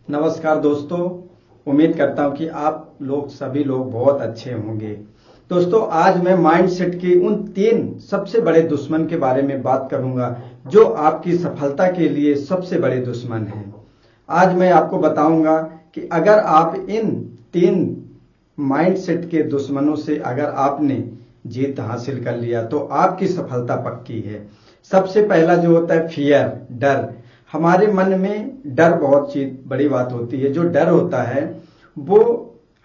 नमस्कार दोस्तों, उम्मीद करता हूं कि आप लोग सभी लोग बहुत अच्छे होंगे। दोस्तों, आज मैं माइंडसेट के उन 3 सबसे बड़े दुश्मन के बारे में बात करूंगा जो आपकी सफलता के लिए सबसे बड़े दुश्मन हैं। आज मैं आपको बताऊंगा कि अगर आप इन 3 माइंडसेट के दुश्मनों से अगर आपने जीत हासिल कर लिया तो आपकी सफलता पक्की है। सबसे पहला जो होता है फियर, डर। हमारे मन में डर बहुत बड़ी बात होती है। जो डर होता है वो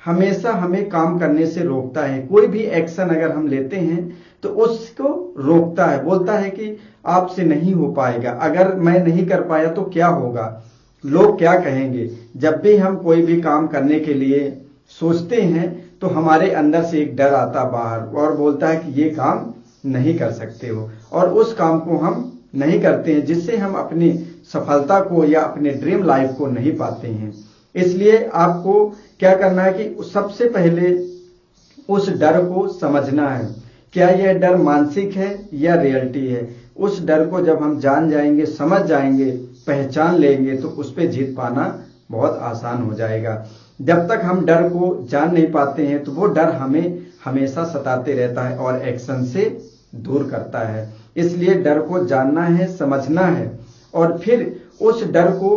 हमेशा हमें काम करने से रोकता है। कोई भी एक्शन अगर हम लेते हैं तो उसको रोकता है, बोलता है कि आपसे नहीं हो पाएगा, अगर मैं नहीं कर पाया तो क्या होगा, लोग क्या कहेंगे। जब भी हम कोई भी काम करने के लिए सोचते हैं तो हमारे अंदर से एक डर आता बाहर और बोलता है कि ये काम नहीं कर सकते हो, और उस काम को हम नहीं करते हैं, जिससे हम अपनी सफलता को या अपने ड्रीम लाइफ को नहीं पाते हैं। इसलिए आपको क्या करना है कि सबसे पहले उस डर को समझना है। क्या यह डर मानसिक है या रियलिटी है। उस डर को जब हम जान जाएंगे, समझ जाएंगे, पहचान लेंगे तो उस पर जीत पाना बहुत आसान हो जाएगा। जब तक हम डर को जान नहीं पाते हैं तो वो डर हमें हमेशा सताते रहता है और एक्शन से दूर करता है। इसलिए डर को जानना है, समझना है, और फिर उस डर को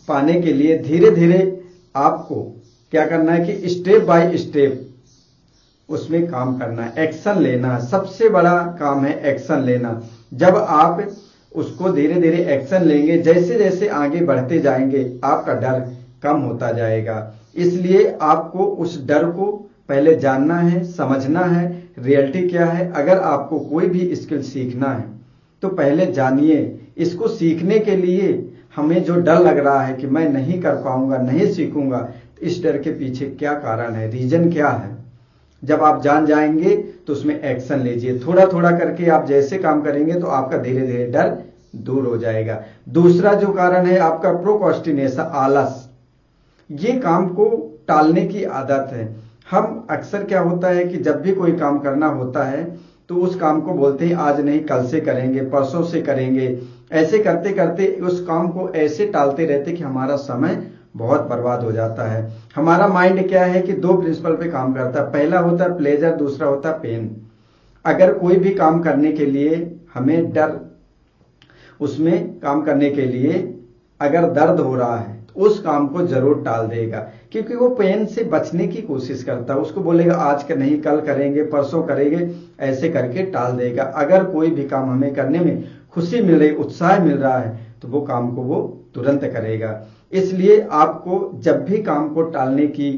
पाने के लिए धीरे धीरे आपको क्या करना है कि स्टेप बाय स्टेप उसमें काम करना है, एक्शन लेना है। सबसे बड़ा काम है एक्शन लेना। जब आप उसको धीरे धीरे एक्शन लेंगे, जैसे जैसे आगे बढ़ते जाएंगे आपका डर कम होता जाएगा। इसलिए आपको उस डर को पहले जानना है, समझना है, रियलिटी क्या है। अगर आपको कोई भी स्किल सीखना है तो पहले जानिए। इसको सीखने के लिए हमें जो डर लग रहा है कि मैं नहीं कर पाऊंगा, नहीं सीखूंगा, तो इस डर के पीछे क्या कारण है, रीजन क्या है। जब आप जान जाएंगे तो उसमें एक्शन लीजिए। थोड़ा थोड़ा करके आप जैसे काम करेंगे तो आपका धीरे धीरे डर दूर हो जाएगा। दूसरा जो कारण है आपका प्रोक्रास्टिनेशन, आलस। ये काम को टालने की आदत है। हम अक्सर क्या होता है कि जब भी कोई काम करना होता है तो उस काम को बोलते हैं आज नहीं, कल से करेंगे, परसों से करेंगे। ऐसे करते करते उस काम को ऐसे टालते रहते कि हमारा समय बहुत बर्बाद हो जाता है। हमारा माइंड क्या है कि 2 प्रिंसिपल पे काम करता है। पहला होता है प्लेजर, दूसरा होता है पेन। अगर कोई भी काम करने के लिए हमें डर, उसमें काम करने के लिए अगर दर्द हो रहा है तो उस काम को जरूर टाल देगा, क्योंकि वो पेन से बचने की कोशिश करता है। उसको बोलेगा आज का नहीं, कल करेंगे, परसों करेंगे, ऐसे करके टाल देगा। अगर कोई भी काम हमें करने में खुशी मिल रही, उत्साह मिल रहा है तो वो काम को वो तुरंत करेगा। इसलिए आपको जब भी काम को टालने की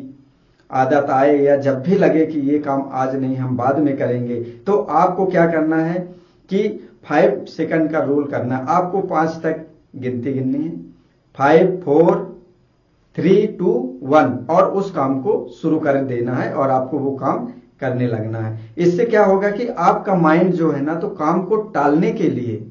आदत आए या जब भी लगे कि ये काम आज नहीं हम बाद में करेंगे, तो आपको क्या करना है कि 5 सेकंड का रूल करना है। आपको 5 तक गिनती गिननी है, 5, 4, 3, 2, 1, और उस काम को शुरू कर देना है और आपको वो काम करने लगना है। इससे क्या होगा कि आपका माइंड जो है ना, तो काम को टालने के लिए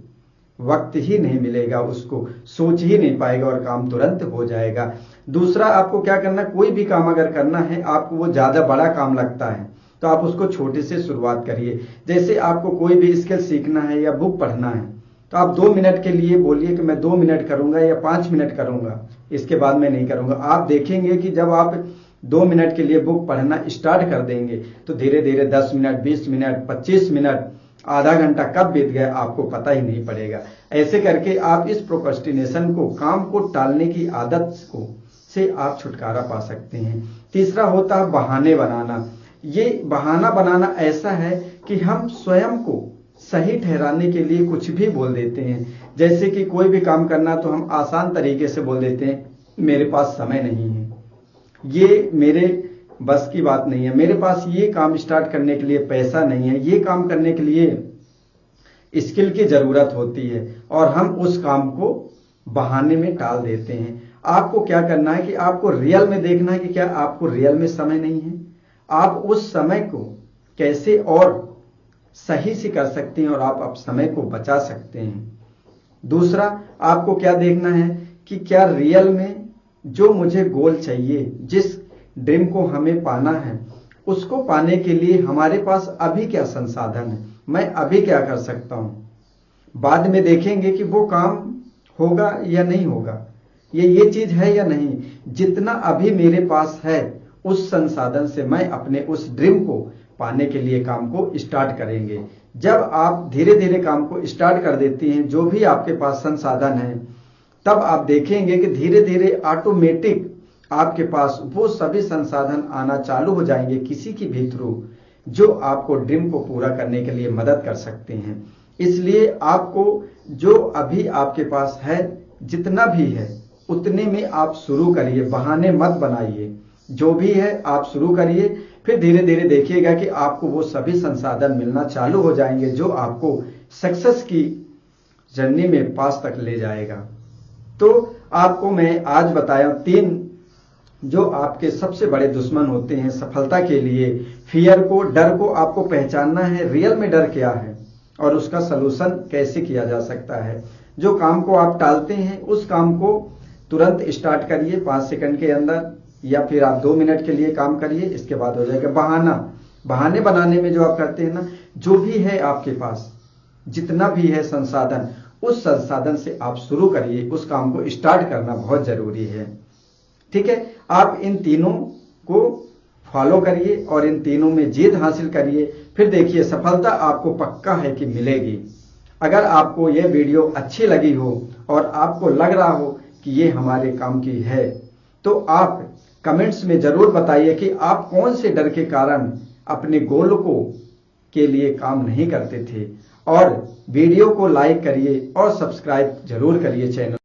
वक्त ही नहीं मिलेगा, उसको सोच ही नहीं पाएगा और काम तुरंत हो जाएगा। दूसरा, आपको क्या करना, कोई भी काम अगर करना है, आपको वो ज्यादा बड़ा काम लगता है तो आप उसको छोटे से शुरुआत करिए। जैसे आपको कोई भी स्किल सीखना है या बुक पढ़ना है तो आप 2 मिनट के लिए बोलिए कि मैं 2 मिनट करूंगा या 5 मिनट करूंगा, इसके बाद मैं नहीं करूंगा। आप देखेंगे कि जब आप 2 मिनट के लिए बुक पढ़ना स्टार्ट कर देंगे तो धीरे धीरे 10 मिनट, 20 मिनट, 25 मिनट, आधा घंटा कब बीत गया आपको पता ही नहीं पड़ेगा। ऐसे करके आप इस प्रोक्रास्टिनेशन को, काम को टालने की आदत को से आप छुटकारा पा सकते हैं। तीसरा होता है बहाने बनाना। ये बहाना बनाना ऐसा है कि हम स्वयं को सही ठहराने के लिए कुछ भी बोल देते हैं। जैसे कि कोई भी काम करना तो हम आसान तरीके से बोल देते हैं, मेरे पास समय नहीं है, ये मेरे बस की बात नहीं है, मेरे पास ये काम स्टार्ट करने के लिए पैसा नहीं है, ये काम करने के लिए स्किल की जरूरत होती है, और हम उस काम को बहाने में टाल देते हैं। आपको क्या करना है कि आपको रियल में देखना है कि क्या आपको रियल में समय नहीं है। आप उस समय को कैसे और सही से कर सकते हैं और आप समय को बचा सकते हैं। दूसरा, आपको क्या देखना है कि क्या रियल में जो मुझे गोल चाहिए, जिस ड्रीम को हमें पाना है, उसको पाने के लिए हमारे पास अभी क्या संसाधन है, मैं अभी क्या कर सकता हूं। बाद में देखेंगे कि वो काम होगा या नहीं होगा, ये चीज है या नहीं। जितना अभी मेरे पास है उस संसाधन से मैं अपने उस ड्रीम को पाने के लिए काम को स्टार्ट करेंगे। जब आप धीरे धीरे काम को स्टार्ट कर देती हैं, जो भी आपके पास संसाधन है, तब आप देखेंगे कि धीरे धीरे ऑटोमेटिक आपके पास वो सभी संसाधन आना चालू हो जाएंगे किसी की भी थ्रू, जो आपको ड्रीम को पूरा करने के लिए मदद कर सकते हैं। इसलिए आपको जो अभी आपके पास है, जितना भी है उतने में आप शुरू करिए, बहाने मत बनाइए। जो भी है आप शुरू करिए, फिर धीरे धीरे देखिएगा कि आपको वो सभी संसाधन मिलना चालू हो जाएंगे जो आपको सक्सेस की जर्नी में पास तक ले जाएगा। तो आपको मैं आज बताया 3 जो आपके सबसे बड़े दुश्मन होते हैं सफलता के लिए। फियर को, डर को आपको पहचानना है, रियल में डर क्या है और उसका सलूशन कैसे किया जा सकता है। जो काम को आप टालते हैं उस काम को तुरंत स्टार्ट करिए 5 सेकंड के अंदर, या फिर आप 2 मिनट के लिए काम करिए, इसके बाद हो जाएगा। बहाने बनाने में जो आप करते हैं ना, जो भी है आपके पास जितना भी है संसाधन, उस संसाधन से आप शुरू करिए, उस काम को स्टार्ट करना बहुत जरूरी है। ठीक है, आप इन तीनों को फॉलो करिए और इन तीनों में जीत हासिल करिए, फिर देखिए सफलता आपको पक्का है कि मिलेगी। अगर आपको यह वीडियो अच्छी लगी हो और आपको लग रहा हो कि ये हमारे काम की है, तो आप कमेंट्स में जरूर बताइए कि आप कौन से डर के कारण अपने गोल को के लिए काम नहीं करते थे। और वीडियो को लाइक करिए और सब्सक्राइब जरूर करिए चैनल।